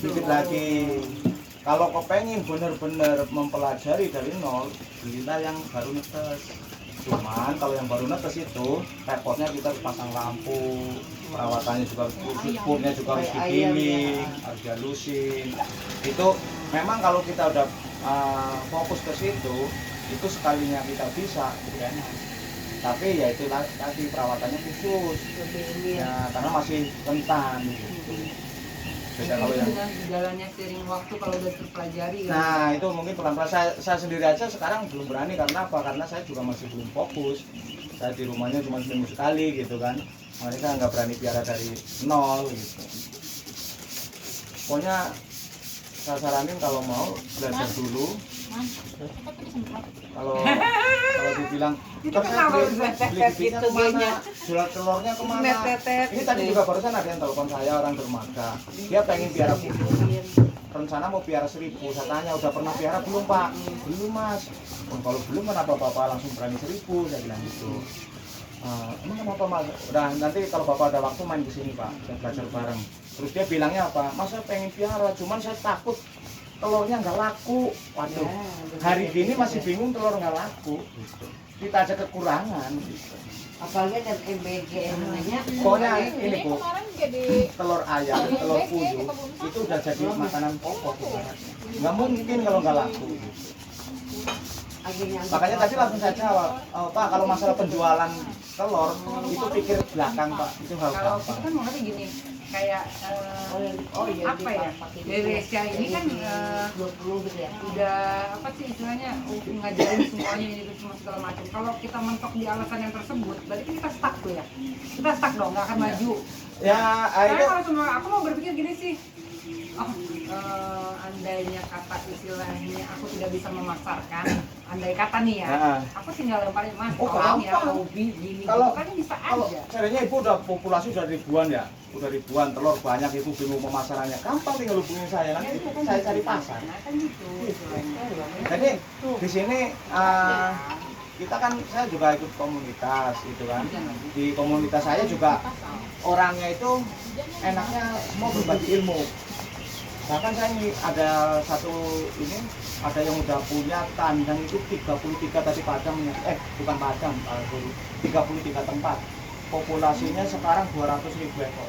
bibit lagi. Kalau kepengen bener-bener mempelajari dari nol, belilah yang baru netes. Cuman kalau yang baru netes itu repotnya kita harus pasang lampu, perawatannya juga, pupuknya juga harus digiling, harus dihalusin. Itu memang kalau kita udah fokus ke situ, itu sekalinya kita bisa, gitu kan. Tapi ya itu tadi perawatannya khusus, ya karena masih rentan. Beda kalau yang dengan jalannya seiring waktu kalau udah terpelajari kan. Nah itu mungkin pelan-pelan. Saya sendiri aja sekarang belum berani. Karena apa? Karena saya juga masih belum fokus. Saya di rumahnya cuma seminggu sekali gitu kan. Makanya saya nggak berani piara dari nol gitu. Pokoknya saya saranin kalau mau belajar dulu. Kalau dibilang terus saya beli bibitnya kemana, jual telurnya kemana. Ini tadi juga barusan ada yang telepon saya, orang dermaga. Dia pengen piara kucing, rencana mau piara 1000. Saya tanya udah pernah piara belum Pak? Belum Mas. Kalau belum kenapa Bapak langsung berani 1000? Saya bilang gitu. Emang kenapa Mas? Udah nanti kalau Bapak ada waktu main ke sini Pak, saya belajar bareng. Terus dia bilangnya apa? Mas saya pengen piara, cuman saya takut telurnya nggak laku. Waduh, hari gini masih bingung telur nggak laku. Kita aja kekurangan. Apalagi ada MBG namanya. Pokoknya ini Bu, telur ayam, telur puyuh itu udah jadi makanan pokok. Nggak mungkin kalau nggak laku. Makanya tadi langsung saya jawab, Pak kalau masalah penjualan telur itu pikir belakang Pak, itu hal Kalau gampang. kita kan mengerti gini, kayak apa ya, Indonesia ini kan 20 gitu ya. udah apa sih istilahnya ngajarin semuanya ini semua segala macam. Kalau kita mentok di alasan yang tersebut, berarti kan kita stuck tuh ya. Kita stuck dong, nggak akan maju. Ya, Karena itu kalau semua aku mau berpikir gini sih, andainya kata istilahnya aku tidak bisa memasarkan, andai kata nih ya, aku tinggal lemparin Mas, tolong ya, gampang. hobi gini, Kalau- gitu kan bisa kalau aja. sebenarnya ibu udah populasi udah ribuan ya, udah ribuan telur banyak, ibu bingung pemasarannya, gampang tinggal hubungin saya nanti saya cari pasar. Nah kan gitu. Jadi di sini kita kan saya juga ikut komunitas gitu kan. Di komunitas saya juga orangnya itu enaknya semua berbagi ilmu. Bahkan saya ini ada satu ini, ada yang udah punya kandang itu 33 tadi padangnya, bukan padang, 33 tempat. Populasinya sekarang 200.000 ekor.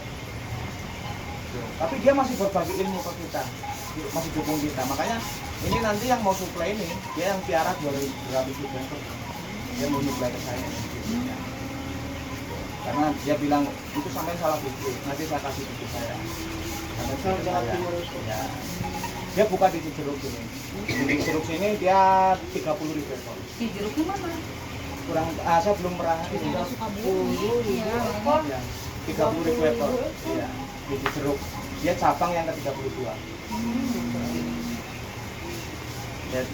Tapi dia masih berbagi ilmu ke kita, masih dukung kita. Makanya ini nanti yang mau suplai ini, dia yang piara 200.000 ekor. Dia mau suplai ke saya. Karena dia bilang itu sampai salah bibit, nanti saya kasih bibit saya. Ya. Dia buka di Cijeruk ini. Di Cijeruk sini dia 30.000 ekor. Si jeruknya mana? Kurang, saya belum pernah ini. Iya. Ya, 30.000 ekor. Ya, di Cijeruk. Dia cabang yang ke-32.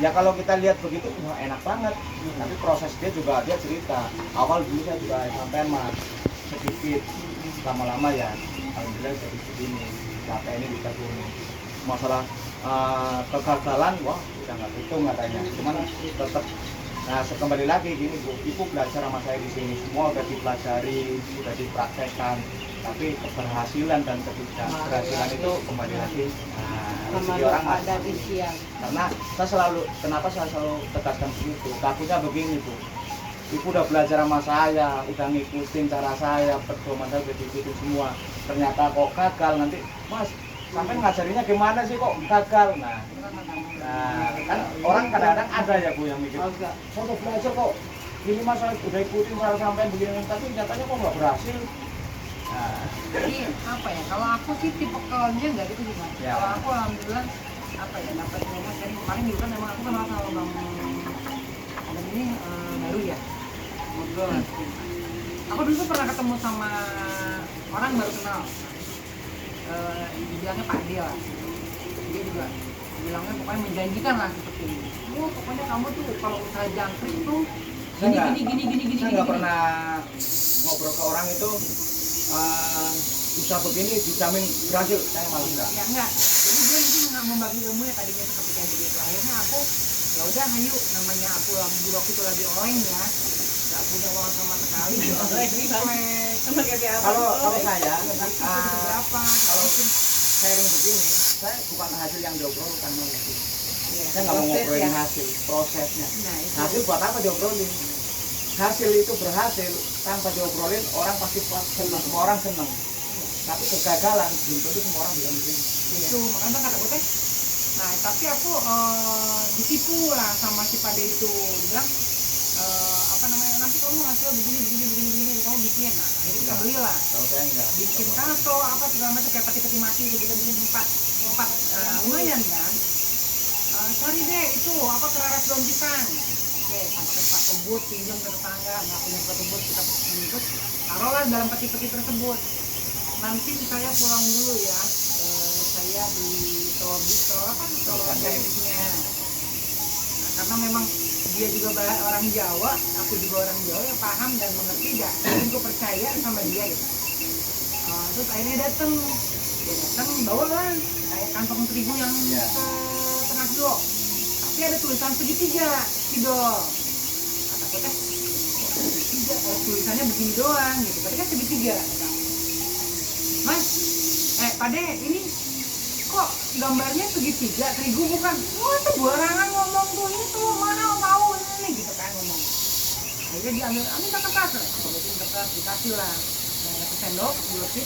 Ya kalau kita lihat begitu, wah enak banget. Tapi proses dia juga dia cerita. Awal dulu saya juga sampai Mas sedikit, lama-lama ya. Alhamdulillah jadi begini. Capek ini bisa turun. Masalah kegagalan, wah kita nggak hitung katanya. Cuman tetap. Nah kembali lagi gini Bu, Ibu belajar sama saya di sini semua udah dipelajari, sudah dipraktekkan. Tapi keberhasilan dan ketidakberhasilan itu kembali lagi. Rezeki orang ada ikhtiar. karena kenapa saya selalu tegaskan begitu, takutnya begini Bu, Ibu udah belajar sama saya, udah ngikutin cara saya, pedoman saya udah diikutin semua, ternyata kok gagal, nanti Mas sampai ngajarinya gimana sih kok gagal. Nah kan orang kadang-kadang ada ya Bu yang mikir, saya udah belajar kok gini Mas, saya udah ikutin cara sampai begini, tapi nyatanya kok nggak berhasil. Nah, Jadi apa ya? Kalau aku sih tipe kelonnya nggak gitu sih Mas. Ya. Kalau aku alhamdulillah apa ya dapat ilmu dari kemarin juga memang aku kenal sama Bang Adam ini baru ya ngobrol. Aku dulu pernah ketemu sama orang baru kenal. Dibilangnya Pak Adil lah. Dia juga bilangnya pokoknya menjanjikan lah seperti ini. Oh pokoknya kamu tuh kalau usaha jangkrik tuh gini. Saya nggak pernah ngobrol ke orang itu usaha begini dijamin berhasil, saya malah enggak. Ya enggak. Jadi dia mungkin nggak membagi ilmunya tadinya seperti kayak begitu. Akhirnya aku ya udah ayo namanya aku di waktu itu lagi oleng ya, nggak punya uang sama sekali. Kalau saya berapa? kalau sharing begini saya bukan hasil yang diobrolkan malah sih. Iya. Saya nggak mau Proses ngobrolin ya. hasil, prosesnya. Nah, itu. Hasil buat apa diobrolin? Hasil itu berhasil tanpa diobrolin orang pasti puas, senang, semua orang senang. Tapi kegagalan belum tentu semua orang bisa menerima. Itu makanya kata gue teh. Nah, tapi aku ditipu lah sama si Pade itu. Bilang apa namanya, nanti kamu hasil begini, kamu bikin. Nah, akhirnya kita belilah. Kalau saya enggak. Bikin kaso apa segala macam kayak peti mati gitu, kita bikin empat lumayan kan. Cari deh itu apa keraras daun pisang. Oke, pakai pak kebut, pinjam ke tetangga, nggak punya pak kebut, kita bungkus, taruhlah dalam peti-peti tersebut. Nanti saya pulang dulu ya, saya di telur apa jangkriknya. Nah, karena memang dia juga orang Jawa, aku juga orang Jawa yang paham dan mengerti, gak aku percaya sama dia gitu. Terus akhirnya dia datang bawa lah kayak kantong terigu yang setengah kilo, tapi ada tulisan segitiga kidol. Kata aku teh segitiga, tulisannya begini doang gitu, tapi kan segitiga. Mas, Pade ini kok gambarnya segitiga, terigu bukan? Wah, itu barangan ngomong tuh, ini tuh mahal tahu ini gitu kan ngomong. Akhirnya diambil, minta kertas, kertas dikasih lah. Satu sendok, buletin,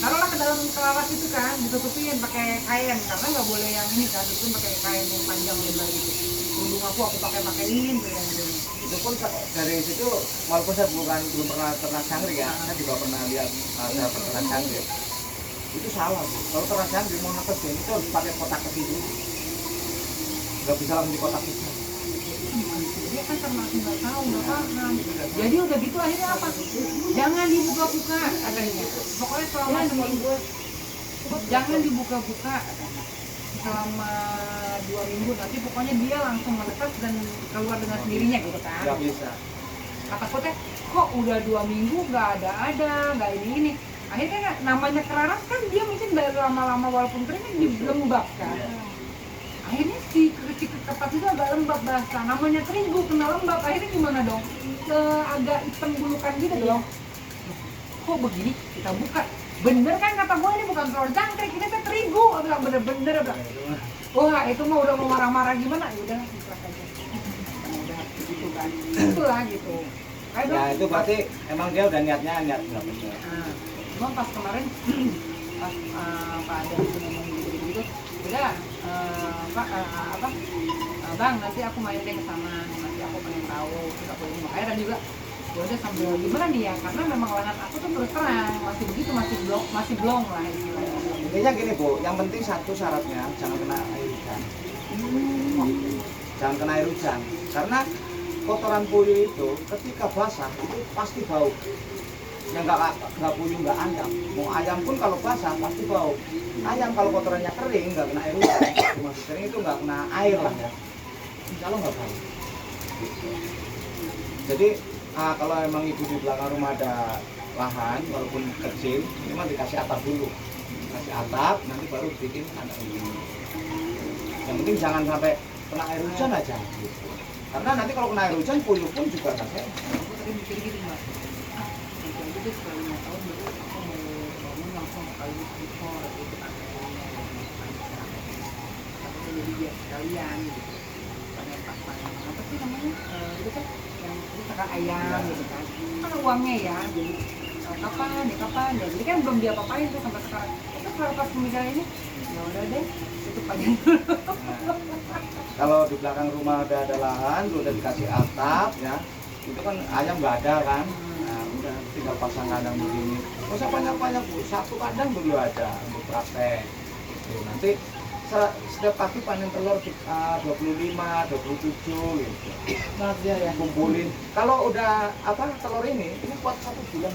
taruhlah ke dalam kelaras itu kan, ditutupin pakai kain karena nggak boleh yang ini kan, itu pakai kain yang panjang lebar gitu. Kerudung aku pakaiin kayak gitu. Itu pun dari situ, walaupun saya belum pernah ternak jangkrik ya, saya juga pernah lihat saya ternak jangkrik. Itu salah Bu. Kalau ternak jangkrik mau ngetes itu harus pakai kotak kecil dulu. Nggak bisa langsung di kotak kecil. Dia kan karena aku nggak tahu, nggak paham. Jadi udah gitu akhirnya apa? Jangan dibuka-buka katanya. Pokoknya selama seminggu, jangan dibuka-buka katanya. Selama 2 minggu nanti pokoknya dia langsung menetas dan keluar dengan sendirinya gitu kan. Nggak bisa. Kataku teh, kok udah 2 minggu nggak ada, nggak ini. Akhirnya namanya keraras kan dia mungkin dari lama-lama walaupun kering kan dilembab kan. Akhirnya si kertas itu agak lembab basah, namanya terigu kena lembab, akhirnya gimana dong? Agak hitam bulukan gitu dong. Kok begini? Kita buka, bener kan kata gue ini bukan telur jangkrik, ini teh terigu. Aku bilang bener. Wah itu mah udah mau marah-marah gimana? Ya udah ikhlas aja. Udah gitu kan, itulah gitu. Ya itu berarti emang dia udah niat nggak benar. Cuma pas kemarin pas Pak Ada itu ngomong gitu, udah Bang, nanti aku main deh ke sana, nanti aku pengen tahu, terus aku ini makanya juga ya udah sambil gimana nih ya, karena memang lahan aku tuh terus terang masih begitu, masih blong lah istilahnya. Intinya gini Bu, yang penting satu syaratnya jangan kena air hujan. Jangan kena air hujan, karena kotoran puyuh itu ketika basah itu pasti bau. Yang nggak puyuh nggak ayam. Mau ayam pun kalau basah pasti bau. Ayam kalau kotorannya kering nggak kena air hujan, masih kering itu nggak kena air lah ya. Insya Allah nggak bau. Jadi kalau emang ibu di belakang rumah ada lahan walaupun kecil, ini mah dikasih atap dulu. Kasih atap, nanti baru bikin kandang ini. Yang penting jangan sampai kena air hujan aja. Gitu. Karena nanti kalau kena air hujan, puyuh pun juga nggak sehat. Aku tadi mikir gini Mbak, nanti aja deh sekali 5 tahun baru aku mau bangun langsung kali ekor gitu kan. Aku tuh jadi biar sekalian gitu. Pengen pasang apa sih namanya? Itu kan yang usaha ayam gitu kan. Kan uangnya ya, jadi kapan ya. Jadi kan belum dia apa-apain tuh sampai sekarang. Itu kalau pas pemikiran ini, ya udah deh, tutup aja dulu. Kalau di belakang rumah udah ada lahan, udah dikasih atap ya, itu kan ayam nggak ada kan. Nah, udah tinggal pasang kandang begini. Nggak usah banyak-banyak Bu, satu kandang dulu aja untuk praktek. Gitu. Nanti setiap pagi panen telur 25, 27 gitu. Maaf ya. Kumpulin. Kalau udah telur ini kuat 1 bulan.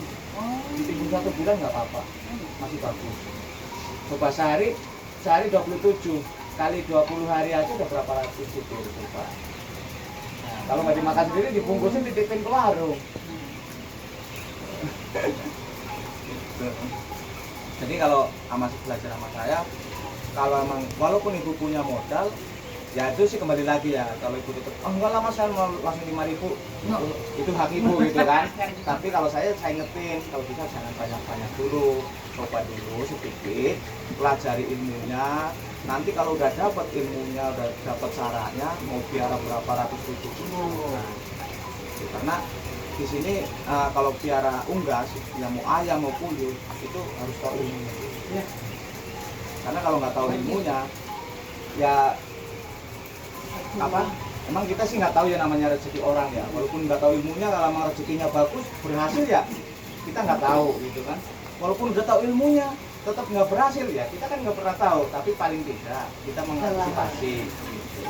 Ditimbun 1 bulan nggak apa-apa, masih bagus. Coba sehari 27 kali 20 hari aja udah berapa ratus itu coba. Nah, kalau nggak dimakan sendiri dibungkusin dititipin ke warung. Gitu. Jadi kalau masih belajar sama saya, kalau emang walaupun ibu punya modal, Ya itu sih kembali lagi ya, kalau ibu tutup, oh enggak lah mas, saya mau langsung 5.000, itu hak ibu gitu kan. Tapi kalau saya ingetin, kalau bisa jangan banyak-banyak dulu, coba dulu sedikit, pelajari ilmunya. Nanti kalau udah dapat ilmunya, udah dapat caranya, mau piara berapa ratus ribu dulu. Nah, karena di sini kalau piara unggas, ya mau ayam mau puyuh, itu harus tahu ilmunya. Ya. Karena kalau nggak tahu ilmunya, ya apa? Emang kita sih nggak tahu ya namanya rezeki orang ya. Walaupun nggak tahu ilmunya, kalau emang rezekinya bagus, berhasil ya, kita nggak tahu gitu kan. Walaupun udah tahu ilmunya, tetap nggak berhasil ya, kita kan nggak pernah tahu. Tapi paling tidak kita mengantisipasi. Gitu.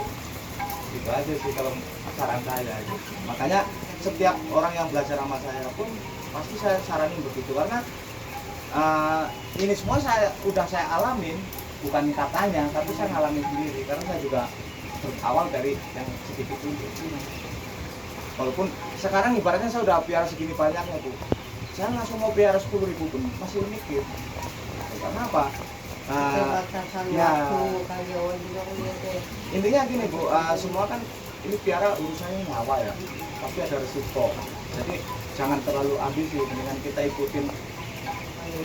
Gitu aja sih kalau saran saya. Gitu. Makanya setiap orang yang belajar sama saya pun pasti saya saranin begitu, karena ini semua udah saya alamin, bukan katanya, tapi saya ngalamin sendiri karena saya juga berawal dari yang sedikit itu. Walaupun sekarang ibaratnya saya udah piara segini banyaknya Bu, saya langsung mau piara 10.000 pun masih mikir. Karena apa? Ya, intinya gini Bu, semua kan ini piara urusannya nyawa ya, pasti ada resiko. Jadi jangan terlalu ambisi, mendingan kita ikutin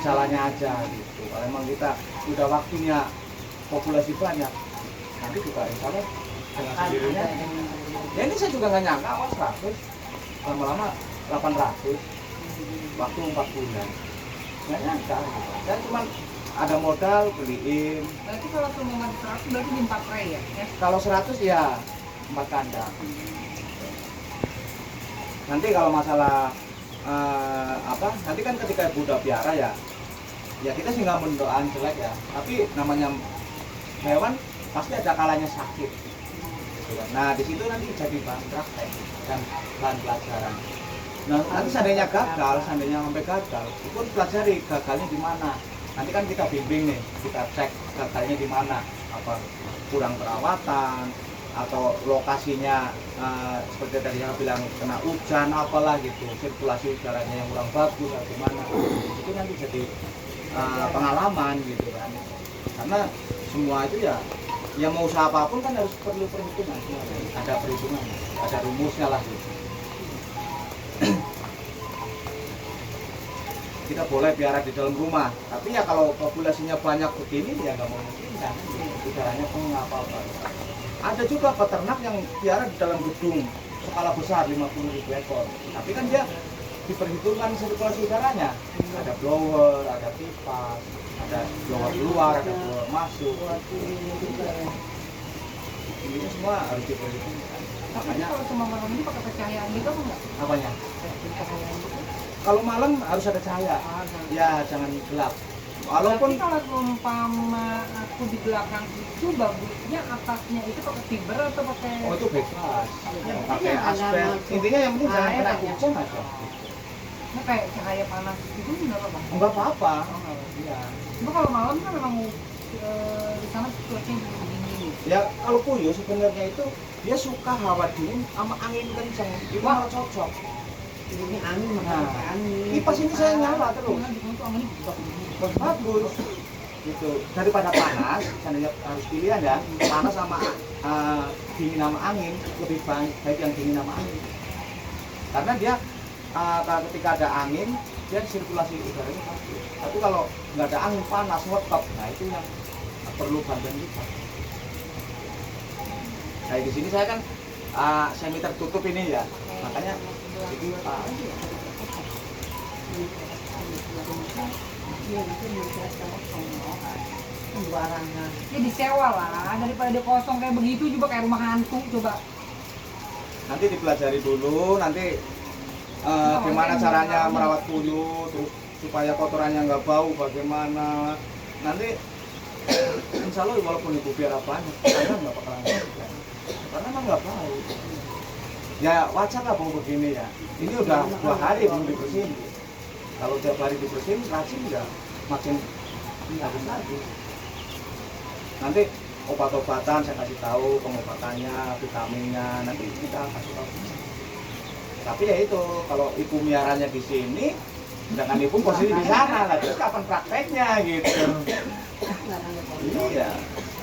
jalannya aja gitu. Kalau emang kita udah waktunya populasi banyak, nanti juga insya Allah dengan sendirinya. Ya ini saya juga nggak nyangka awal 100, lama-lama 800, waktu 4 bulan. Nggak nyangka gitu. Saya cuma ada modal beliin. Berarti kalau semua 100 berarti di 4 tray ya? Kalau 100 ya 4 kandang. Nanti kalau masalah nanti kan ketika ibu udah piara ya kita sih nggak mendoakan jelek ya, tapi namanya hewan pasti ada kalanya sakit gitu kan. Nah di situ nanti jadi bahan praktek dan bahan pelajaran. Nah nanti seandainya sampai gagal, itu pelajari gagalnya di mana. Nanti kan kita bimbing nih, kita cek gagalnya di mana, apa kurang perawatan atau lokasinya seperti tadi yang bilang kena hujan apalah gitu, sirkulasi udaranya yang kurang bagus atau gimana, itu nanti jadi pengalaman gitu kan. Karena semua itu ya mau usaha apapun kan harus perlu perhitungan, ada perhitungan, ada rumusnya lah gitu. Kita boleh piara di dalam rumah, tapi ya kalau populasinya banyak begini ya nggak mau pindah, udaranya pengap apa. Ada juga peternak yang piara di dalam gedung skala besar 50.000 ekor, tapi kan dia diperhitungkan sirkulasi udaranya, ada blower, ada pipa, ada blower keluar, ada blower masuk. Ini semua harus diperhitungkan. Makanya kalau semua malam ini pakai pencahayaan gitu apa enggak? Apanya? Pencahayaan gitu. Kalau malam harus ada cahaya, ya jangan gelap. Walaupun kalau umpama aku di belakang itu bagusnya atasnya itu pakai fiber atau pakai itu bebas, pakai aspek. Intinya yang penting jangan kena hujan aja. Nah, kayak cahaya panas itu nggak apa-apa? Enggak apa-apa. Iya. Cuma kalau malam kan memang di sana cuacanya dingin. Ya kalau puyuh sebenarnya itu dia suka hawa dingin sama angin kencang. Itu malah cocok. Ini angin Nah, pakai angin. kipas ini saya nyala terus. Itu anginnya Bagus. Gitu. Daripada panas, seandainya harus pilihan ya, panas sama dingin sama angin, lebih baik yang dingin sama angin. Karena dia ketika ada angin, dia sirkulasi udaranya bagus. Tapi kalau nggak ada angin panas, ngotop, nah itu yang perlu bantuan kita. Kayak di sini saya kan semi tertutup ini ya, makanya jadi ya disewa lah, daripada dia kosong kayak begitu juga kayak rumah hantu. Coba nanti dipelajari dulu, nanti gimana caranya merawat puyuh, terus supaya kotorannya nggak bau, bagaimana nanti insya Allah walaupun ibu piara banyak, karena nggak bakalan karena emang nggak bau. Ya wajar lah bau begini ya. Ini udah 2 hari belum dibersihin. Kalau tiap hari dibersihin, rajin ya makin bagus lagi. Nanti obat-obatan saya kasih tahu, pengobatannya, vitaminnya, nanti kita kasih tahu. Tapi ya itu, kalau ibu miaranya di sini, Sedangkan ibu posisi di sana lah, terus kapan prakteknya gitu. Iya.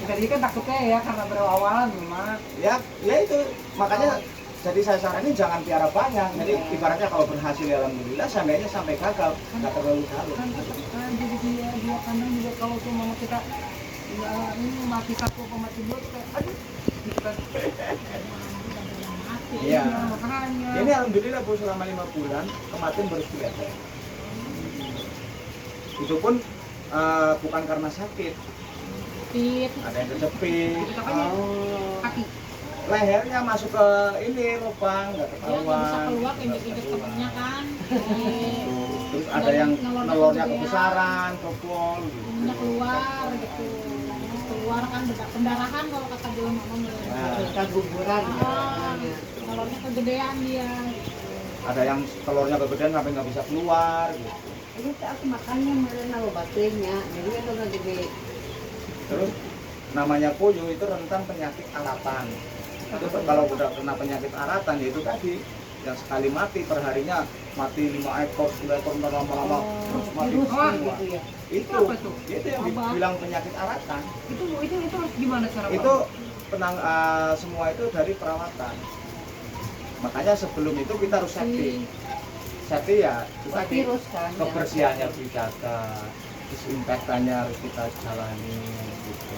Tadi kan takutnya ya karena berawalan memang. Ya itu makanya jadi saya saranin jangan piara banyak. Jadi ibaratnya kalau berhasil ya alhamdulillah, seandainya sampai gagal nggak terlalu galau. Kan jadi dua kandang juga kalau tuh mama kita ya, ini mati satu apa mati dua tuh kayak aduh gitu kan. Iya. Makanya. Ini alhamdulillah Bu selama 5 bulan kematian baru kelihatan. Itu pun bukan karena sakit. Ada yang kejepit, Kaki. lehernya masuk ke ini lubang nggak Dia nggak bisa ketahuan. keluar injek-injek temennya kan. Terus ada yang nelurnya kebesaran, kebol gitu. Temennya keluar gitu. Keluar kan pendarahan kalau kata dia mama Nah, Kita guguran. telurnya kegedean dia. ada yang telurnya kegedean sampai nggak bisa keluar gitu. Ini aku makannya merenang obatnya. Jadi itu nggak gede. Terus namanya puyuh itu rentan penyakit aratan. Itu kalau udah kena penyakit aratan ya itu tadi yang sekali mati perharinya mati 5 ekor, 10 ekor lama-lama terus mati Virus semua. gitu ya. Itu Apa tuh? itu yang dibilang penyakit aratan. Itu harus gimana cara Itu semua itu dari perawatan. Makanya sebelum itu kita harus safety. Safety ya itu tadi Virus kan. kebersihannya harus dijaga, disinfektannya harus kita jalani gitu.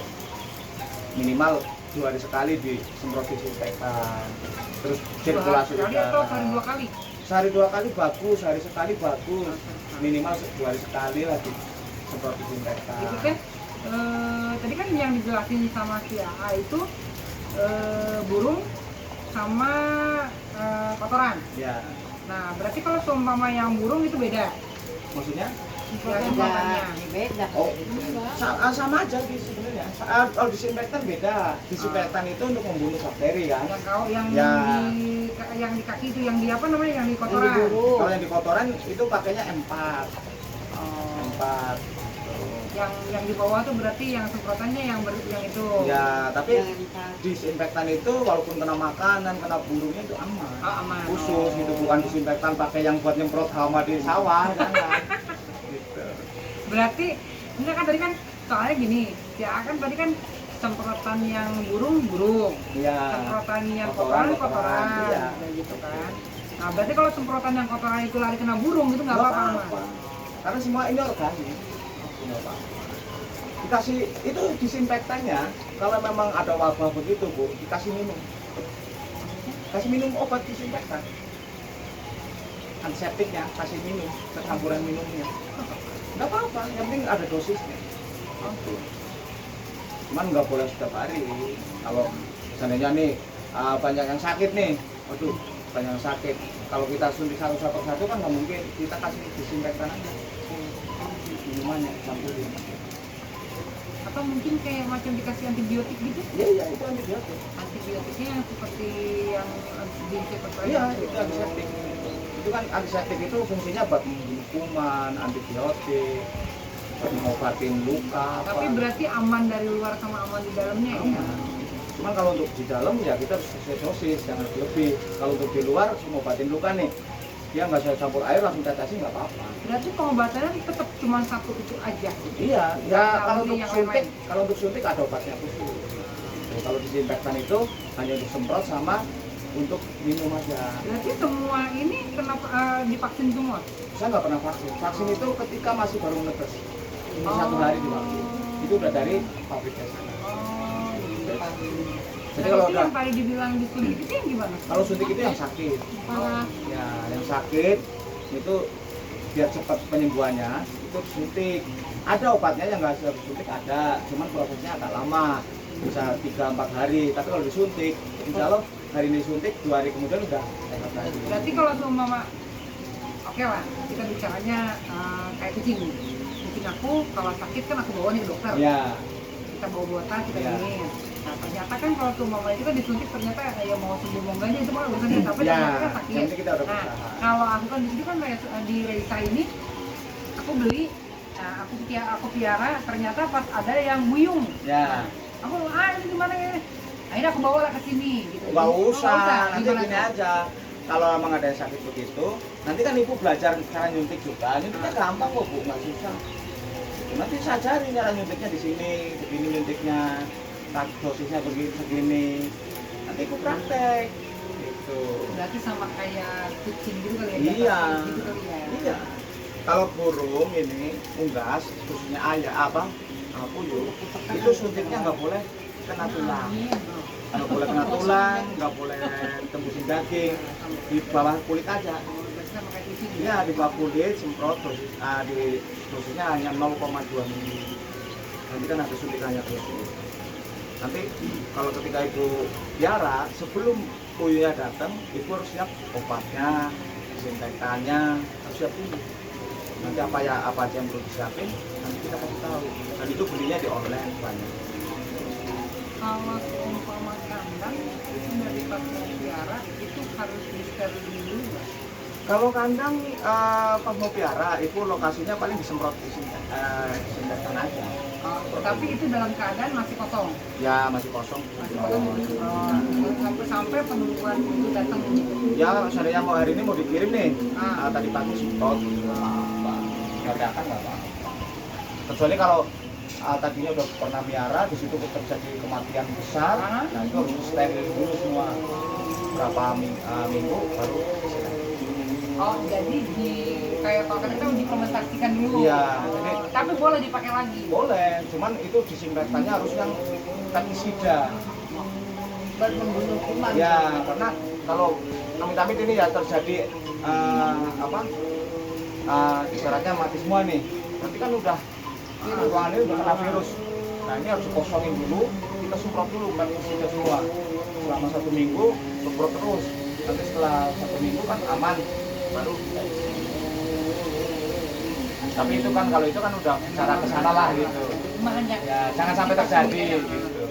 Minimal 2 hari sekali disemprot disinfektan. Terus sirkulasi Sehari atau udara. sehari 2 kali? Sehari 2 kali bagus, sehari sekali bagus. Minimal 2 hari sekali lah disemprot disinfektan. Itu kan tadi kan yang dijelasin sama si AA itu burung sama kotoran. Ya, Nah, berarti kalau seumpama yang burung itu beda. maksudnya Ya, Beda, seumpamanya. beda. Oh. Enggak. sama aja sebenarnya. Kalau disinfektan beda. Disinfektan itu untuk membunuh bakteri kan. Yang kau yang Ya. yang di kaki itu yang di apa namanya yang di kotoran. Kalau yang di kotoran itu pakainya M4. Oh, M4. yang di bawah tuh berarti yang semprotannya yang itu. Ya, tapi Yang disinfektan itu walaupun kena makanan, kena burungnya itu aman. Oh, aman. Khusus gitu, bukan disinfektan pakai yang buat nyemprot hama di sawah, jangan. Gitu. Berarti enggak kan tadi kan soalnya gini, ya kan tadi kan semprotan yang burung. Iya. Semprotan yang Kotoran, kotoran, iya. kayak gitu kan. Nah, berarti kalau semprotan yang kotoran itu lari kena burung itu nggak Nggak apa-apa. apa-apa. Karena semua ini organik. Nggak apa-apa. Dikasih itu disinfektannya, kalau memang ada wabah begitu Bu, dikasih minum. Kasih minum obat disinfektan. Antiseptiknya kasih minum, campuran minumnya. Nggak apa-apa, yang penting ada dosisnya. Gitu. Cuman nggak boleh setiap hari. Kalau seandainya nih banyak yang sakit nih, waduh banyak yang sakit. Kalau kita suntik satu kan nggak mungkin. Kita kasih disinfektan aja. Minumannya campurin. Atau mungkin kayak macam dikasih antibiotik gitu? Iya itu antibiotik. Antibiotiknya yang seperti yang disinfektan. Iya itu antiseptik. Itu kan antiseptik itu fungsinya buat membunuh kuman, antibiotik, buat mengobatin luka. Tapi apa. berarti aman dari luar sama aman di dalamnya ya? Aman. Cuman kalau untuk di dalam ya kita harus sesuai dosis, jangan lebih. Kalau untuk di luar mengobatin luka nih, dia nggak usah campur air langsung tetesin nggak apa-apa. Berarti pengobatannya tetap cuma satu itu aja. Iya, ya kalau untuk yang suntik, lain. kalau untuk suntik ada obatnya khusus. Nah, kalau disinfektan itu hanya untuk semprot sama untuk minum aja. Berarti semua ini kenapa divaksin semua? Saya nggak pernah vaksin. Vaksin itu ketika masih baru menetes. Ini Oh. 1 hari divaksin. Itu udah dari pabriknya sana. Oh, gitu. Jadi Nah, kalau itu udah yang tadi dibilang disuntik itu yang gimana? kalau suntik itu yang sakit. Parah. Ya, yang sakit itu biar cepat penyembuhannya itu suntik. Ada obatnya yang nggak harus suntik ada, cuman prosesnya agak lama, bisa 3-4 hari. Tapi kalau disuntik, insya Allah hari ini suntik 2 hari kemudian udah sehat lagi. Berarti kalau seumpama oke lah, kita bicaranya kayak kucing. Kucing aku kalau sakit kan aku bawa nih ke dokter. Ya, Kita bawa buatan, kita Iya. ini. Nah, ternyata kan kalau seumpama itu kan disuntik ternyata ya mau sembuh mau enggaknya itu mah urusannya tapi ya, ternyata kan yang sakit. penting kita udah Nah, berusaha. kalau aku kan di sini kan di Reisa ini aku beli, nah, aku piara ternyata pas ada yang buyung. Ya, Aku ini gimana ya? Akhirnya aku bawa lah ke sini gitu. nggak Jadi, usah, nanti gimana gini tuh? aja. kalau emang ada yang sakit begitu, nanti kan ibu belajar cara nyuntik juga. Nyuntiknya gampang kok bu, nggak susah. Nanti saya cari cara nyuntiknya di sini, begini nyuntiknya, dosisnya begini segini. Nanti ibu praktek. Gitu. Berarti sama kayak kucing gitu kali ya? Iya. Gitu kali ya? Iya. Kalau burung ini unggas, khususnya ayah puyuh, itu suntiknya nggak boleh kena tulang, nggak boleh kena tulang, nggak boleh tembusin daging, di bawah kulit aja. Berarti sama kayak kucing ya? Iya, di bawah kulit semprot dosisnya hanya 0,2 mili. Nanti kan ada suntikannya terus. Nanti kalau ketika ibu piara, sebelum puyuhnya datang, ibu harus siap obatnya, disinfektannya, harus siap dulu. Nanti apa aja yang perlu disiapin, nanti kita kasih tahu. Dan itu belinya di online banyak. Kalau umpama kandang itu dari pas mau piara itu harus disteril dulu nggak? Kalau kandang pas mau piara, itu lokasinya paling disemprot disinfektan aja. Tapi itu dalam keadaan masih kosong. Ya masih kosong. Masih kosong sampai penungguan itu datang. Ya seandainya mau hari ini mau dikirim nih, tadi pagi semprot. Nggak akan nggak apa-apa. Kecuali kalau tadinya udah pernah piara, di situ terjadi kematian besar, nah itu harus steril dulu semua berapa minggu baru disini. Oh jadi kayak pakai itu diimplementasikan dulu. Iya. Jadi, tapi boleh dipakai lagi. boleh, cuman itu disinfektannya harus yang pestisida. buat membunuh kuman. Ya karena kalau amit-amit ini ya terjadi ibaratnya mati semua nih. Nanti kan udah ruangan ini udah kena virus. Nah ini harus dikosongin dulu, kita semprot dulu pestisida semua. Selama 1 minggu semprot terus. Nanti setelah 1 minggu kan aman, baru kita isi. Tapi itu kan kalau itu kan udah cara kesana lah gitu. Banyak. Ya jangan sampai terjadi gitu.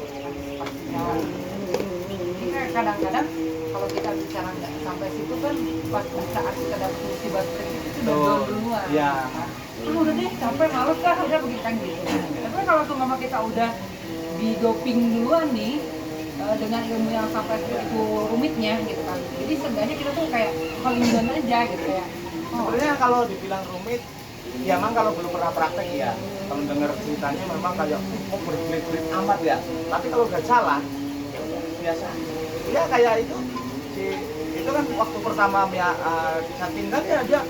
Ini kayak kadang-kadang kalau kita bicara nggak sampai situ kan pas saat kita dapat musibah seperti itu udah down duluan. Iya. Udah deh capek males kan udah begitu kan gitu. Tapi kalau seumpama kita udah di doping duluan nih dengan ilmu yang sampai itu rumitnya gitu kan. Jadi seenggaknya kita tuh kayak kelindan aja gitu ya. Sebenarnya kalau dibilang rumit, ya memang kalau belum pernah praktek ya. Kalau dengar ceritanya memang kayak berbelit-belit amat ya. Tapi kalau udah jalan, ya udah biasa. Ya kayak itu kan waktu pertama saya tinggal ya dia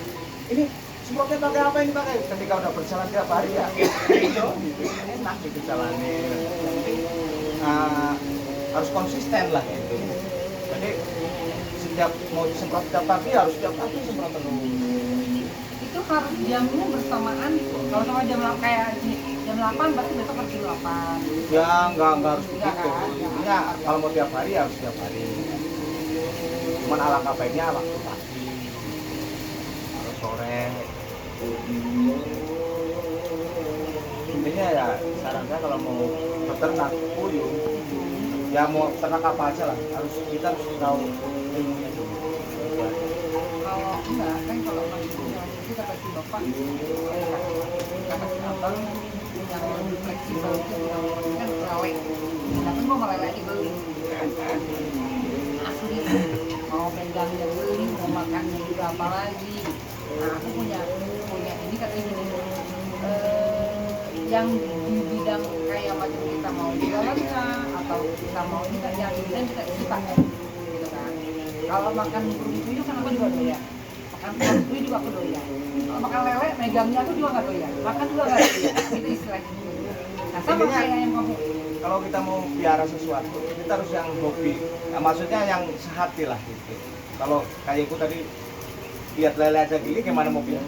ini semprotnya pakai apa ini pakai. Ketika udah berjalan tiap hari ya, itu enak gitu jalannya. Harus konsisten lah gitu. Jadi setiap mau disemprot setiap pagi harus setiap pagi semprot terus. Itu harus jamnya bersamaan. Kalau sama jam kayak jam 8 berarti besok harus jam 8. Ya nggak harus Enggak begitu. kan? Intinya kalau mau tiap hari harus tiap hari. Cuman alangkah baiknya waktu pagi atau sore. Intinya ya saran saya kalau mau beternak puyuh, ya mau ternak apa aja lah, kita harus tahu ilmunya dulu. Kalau enggak kan kalau masih punya kita kasih bapak kata si abang yang lebih fleksibel itu kan lele. Nah kan mau meleleh dibeli asli mau pegangnya beli mau makannya juga apa lagi. Nah aku punya ini katanya gini yang di bidang kayak macam kita mau jualannya atau kita mau ini kan yang di bidang kita isi pakai gitu kan. Kalau makan burung puyuh kan aku juga doyan, makan burung puyuh juga aku doyan. Kalau makan lele megangnya aku juga nggak doyan, makan juga nggak doyan. Itu istilahnya. Nah sama kayak yang kamu. Kalau kita mau piara sesuatu, kita harus yang hobi. Nah, maksudnya yang sehati lah gitu. Kalau kayak aku tadi lihat lele aja gini, gimana mau piara?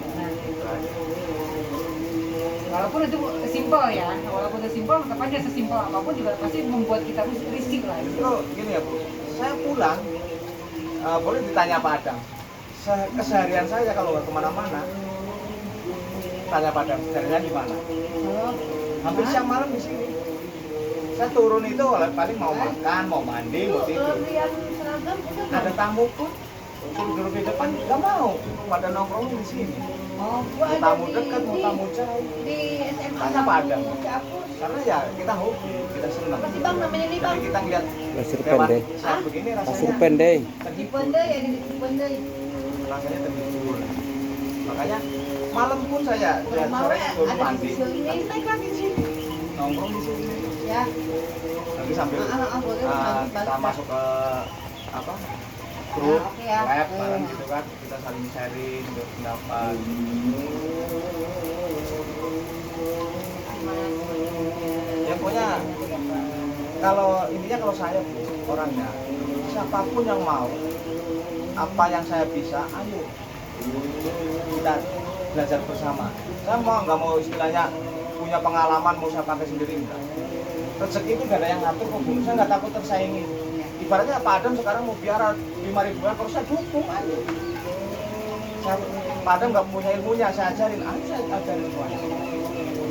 Walaupun itu simpel ya, walaupun itu simpel, tetap aja sesimpel apapun juga pasti membuat kita risih lah. Justru gini ya Bu, saya pulang, boleh ditanya Pak Adang, keseharian saya kalau nggak kemana-mana, tanya Pak Adang, keseharian di mana? Hampir siang malam di sini. Saya turun itu paling mau makan, mau mandi, mau tidur. Ada tamu pun suruh duduk di depan, nggak mau, pada nongkrong di sini. Oh, gua ada Tamu dekat, mau tamu jauh. di SMA tanya padang. Karena ya kita hobi, kita senang. Apa sih bang namanya ini bang? Jadi kita ngeliat Pasir lewat pendek. saat begini Pasir rasanya pendek. terhibur, Pendai ya di pendai. rasanya terhibur. Makanya malam pun saya ya, sore turun Ada di mandi, sini. Naik lagi di sini. nongkrong di sini. Ya. Nanti sambil Boleh. kita masuk ke apa grup Oke ya. web bareng gitu kan, kita saling sharing pendapat. Ya pokoknya kalau intinya kalau saya orangnya siapapun yang mau apa yang saya bisa, ayo kita belajar bersama. Saya nggak mau istilahnya punya pengalaman mau saya pakai sendiri, enggak. Rezeki itu gak ada yang ngatur kok Bu. Saya nggak takut tersaingi. Ibaratnya Pak Adam sekarang mau piara 5.000-an, kalau saya dukung aja. Pak Adam nggak punya ilmunya, saya ajarin, ayo saya ajarin semuanya.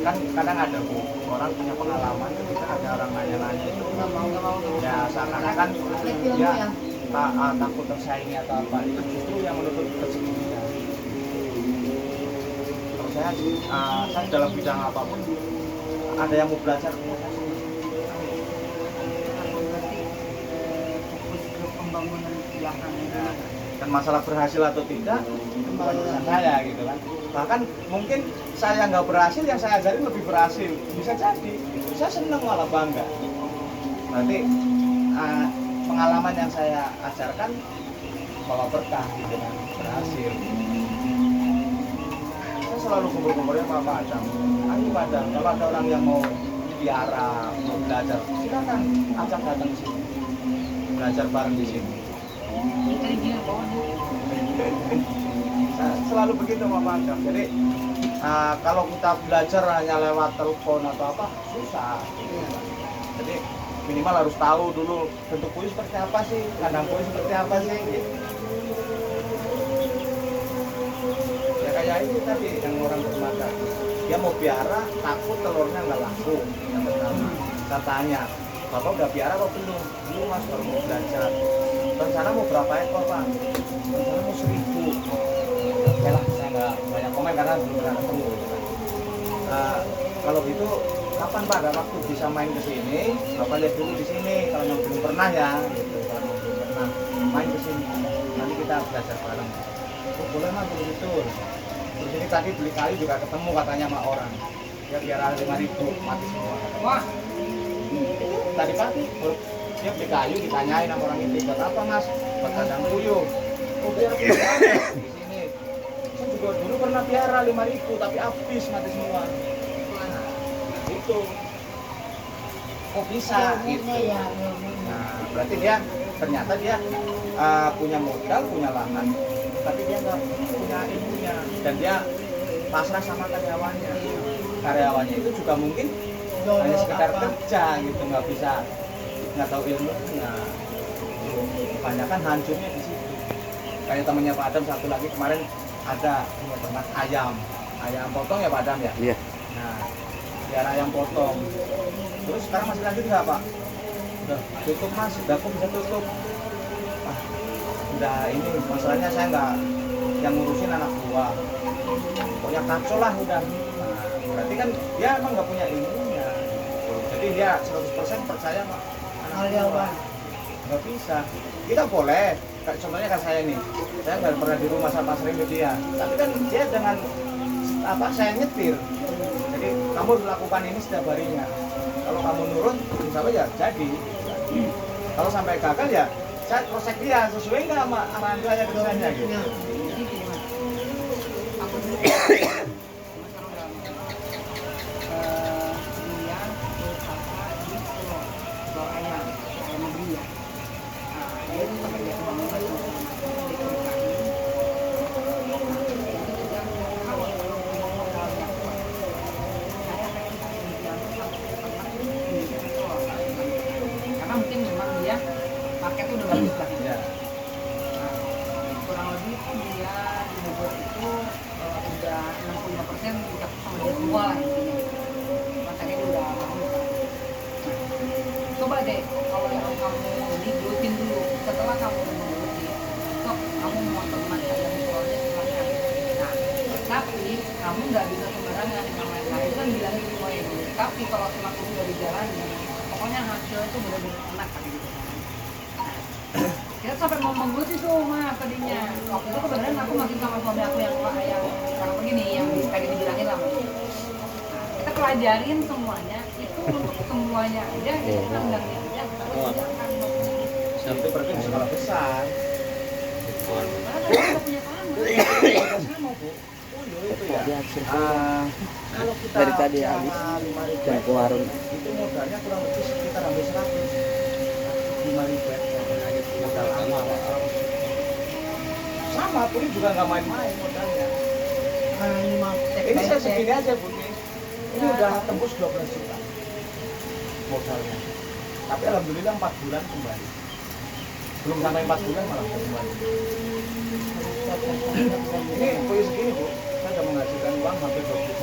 Kan kadang ada Bu, orang punya pengalaman ketika ada orang nanya-nanya itu. Nggak mau. Ya seakan-akan dia takut tersaingi atau apa, itu justru yang menutup rezeki kita. Kalau saya dalam bidang apapun ada yang mau belajar, Pembangunan belakang ini. dan masalah berhasil atau tidak itu bukan urusan saya gitu kan. Bahkan mungkin saya nggak berhasil, yang saya ajarin lebih berhasil, bisa jadi. Saya seneng malah bangga. Berarti pengalaman yang saya ajarkan bawa berkah gitu kan, berhasil. Saya selalu kumpul-kumpulnya sama Pak Adam. Ayo Pak Adam, kalau ada orang yang mau piara, mau belajar, silakan ajak datang ke sini, belajar bareng di sini. Cari gini bawah nih. Saya selalu begitu sama Pak Adam. Jadi kalau kita belajar hanya lewat telepon atau apa, susah. Jadi minimal harus tahu dulu bentuk kuis seperti apa sih, kandang kuis seperti apa sih gitu. Ya kayak ini tadi yang orang bermata, dia mau piara takut telurnya nggak laku. Yang pertama saya tanya, Bapak udah piara apa belum? Belum Mas, baru mau belajar. Rencana mau berapa ekor Pak? Rencana mau 1.000. Oke lah, saya nggak banyak komen karena belum pernah ketemu. Kalau gitu kapan Pak ada waktu bisa main ke sini? Bapak lihat dulu di sini kalau yang belum pernah ya, gitu. Kalau yang belum pernah main ke sini, nanti kita belajar bareng. Oh, boleh Mas begitu. Terus ini tadi beli kayu juga ketemu katanya sama orang. Ya biar 5.000 mati semua. Wah, Tadi pagi dia beli kayu, ditanyain sama orang itu, buat apa Mas? Buat kandang puyuh. Oh biar di sini. Saya juga dulu pernah piara 5.000 tapi habis mati semua. Itu kok bisa gitu. Ya. Nah, berarti dia ternyata dia punya modal, punya lahan, tapi dia nggak punya ilmunya dan dia pasrah sama karyawannya. Karyawannya itu juga mungkin hanya sekedar kerja gitu, nggak tahu ilmunya. Kebanyakan hancurnya di situ. Kayak temannya Pak Adam satu lagi kemarin ada punya ternak ayam potong ya Pak Adam ya. Iya. Nah, biar ayam potong. Terus sekarang masih lanjut nggak Pak? Udah tutup Mas, udah kok bisa tutup. Ah, udah ini masalahnya saya nggak yang ngurusin anak buah. Pokoknya kacau lah udah. Nah, berarti kan dia emang nggak punya ilmunya. Jadi dia 100% percaya sama anak buah. Nggak bisa. Kita boleh. Kayak contohnya kan saya nih, saya nggak pernah di rumah sama sering ke dia. Tapi kan dia dengan apa saya nyetir. Jadi kamu harus lakukan ini setiap harinya. Kalau kamu nurut, insya Allah ya jadi. Kalau sampai gagal ya, saya cross-check dia sesuai nggak sama arahan saya ke depannya gitu. jadi gini Mas. Aku dulu kuliah usaha di Pulau Ayam, negeri ya. Nah, dia itu pekerja pembangunan di DKI. Karena mungkin memang dia marketnya udah bagus lah. Ya. Nah, kurang lebih dia di Bogor itu udah 65% dicapai sama dia semua lah intinya. Marketnya dia udah bagus lah. Nah, coba deh kalau yang kamu digelutin dulu setelah kamu menggeluti, so kamu mau ternak ayam telurnya silahkan. Nah, tapi kamu nggak bisa sembarangan sembarangan namanya. Nah itu kan bilangin semuanya dulu. Tapi kalau semakin udah dijalani, pokoknya hasilnya itu benar-benar enak kayak gitu kan. Kita sampai mau menggeluti tuh mah tadinya. Waktu itu kebenaran aku masih sama suami aku yang sekarang begini, yang tadi dibilangin lah. Nah, kita pelajarin semuanya, itu untuk semuanya aja, kita undangnya aja, kita kerjakan. Itu berarti skala besar. Karena tadi kita punya sama. Sama Bu. Oh iya itu ya. Kalau kita Dari tadi sama habis. 5.000 Dan ke warung. itu modalnya kurang lebih sekitar hampir 100. 5.000 modal awal. Sama Puri juga nggak main-main modalnya. Ini saya segini aja Bu. Ini udah tembus 12 juta modalnya. Tapi alhamdulillah 4 bulan kembali. Belum sampai 4 bulan malah kembali. Ini punya segini Bu. Saya sudah menghasilkan uang hampir 20